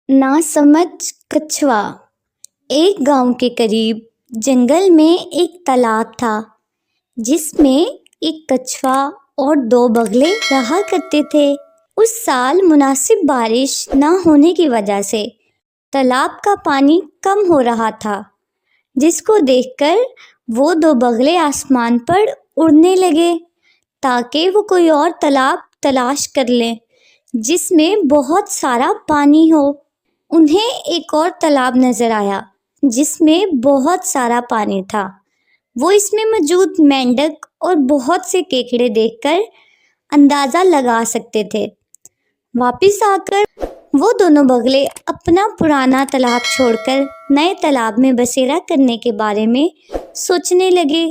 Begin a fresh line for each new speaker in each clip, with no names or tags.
नासमझ कछुआ। एक गांव के करीब जंगल में एक तालाब था जिसमें एक कछुआ और दो बगले रहा करते थे। उस साल मुनासिब बारिश न होने की वजह से तालाब का पानी कम हो रहा था, जिसको देखकर वो दो बगले आसमान पर उड़ने लगे ताकि वो कोई और तालाब तलाश कर लें जिसमें बहुत सारा पानी हो। उन्हें एक और तालाब नजर आया जिसमें बहुत सारा पानी था। वो इसमें मौजूद मेंढक और बहुत से केकड़े देखकर अंदाजा लगा सकते थे। वापस आकर वो दोनों बगले अपना पुराना तालाब छोड़कर नए तालाब में बसेरा करने के बारे में सोचने लगे।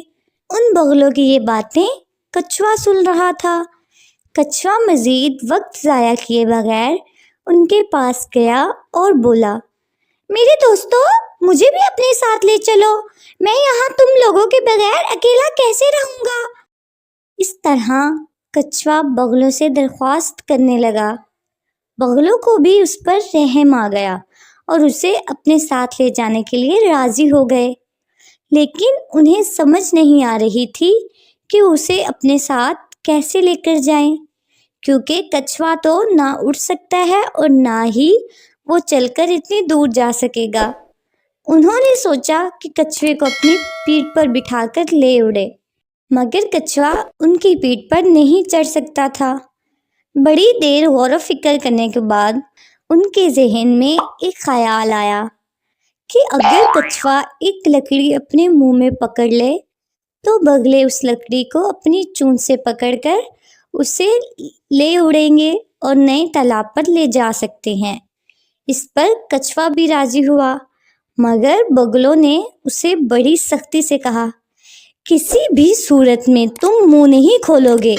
उन बगलों की ये बातें कछुआ सुन रहा था। कछुआ मजीद वक्त ज़ाया किए बगैर उनके पास गया और बोला, मेरे दोस्तों, मुझे भी अपने साथ ले चलो। मैं यहाँ तुम लोगों के बगैर अकेला कैसे रहूँगा। इस तरह कछुआ बगलों से दरख्वास्त करने लगा। बगलों को भी उस पर रहम आ गया और उसे अपने साथ ले जाने के लिए राजी हो गए, लेकिन उन्हें समझ नहीं आ रही थी कि उसे अपने साथ कैसे लेकर जाएं, क्योंकि कछुआ तो ना उड़ सकता है और ना ही वो चलकर इतनी दूर जा सकेगा। उन्होंने सोचा कि कछुए को अपनी पीठ पर बिठाकर ले उड़े, मगर कछुआ उनकी पीठ पर नहीं चढ़ सकता था। बड़ी देर गौर व फिक्र करने के बाद उनके जहन में एक ख्याल आया कि अगर कछुआ एक लकड़ी अपने मुंह में पकड़ ले तो बगले उस लकड़ी को अपनी चोंच से पकड़कर उसे ले उड़ेंगे और नए तालाब पर ले जा सकते हैं। इस पर कछुआ भी राजी हुआ, मगर बगलों ने उसे बड़ी सख्ती से कहा, किसी भी सूरत में तुम मुंह नहीं खोलोगे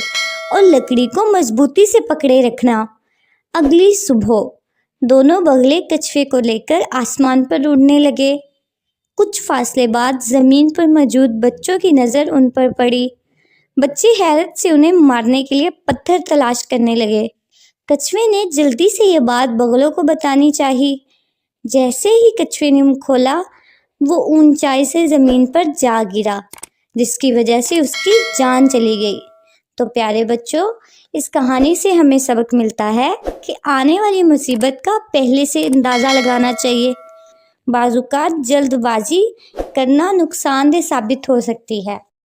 और लकड़ी को मजबूती से पकड़े रखना। अगली सुबह दोनों बगले कछुए को लेकर आसमान पर उड़ने लगे। कुछ फासले बाद ज़मीन पर मौजूद बच्चों की नज़र उन पर पड़ी। बच्चे हैरत से उन्हें मारने के लिए पत्थर तलाश करने लगे। कछुए ने जल्दी से ये बात बगलों को बतानी चाहिए। जैसे ही कछुए ने मुंह खोला, वो ऊंचाई से ज़मीन पर जा गिरा, जिसकी वजह से उसकी जान चली गई। तो प्यारे बच्चों, इस कहानी से हमें सबक मिलता है कि आने वाली मुसीबत का पहले से अंदाज़ा लगाना चाहिए। बाज़ औक़ात जल्दबाजी करना नुकसानदेह साबित हो सकती है।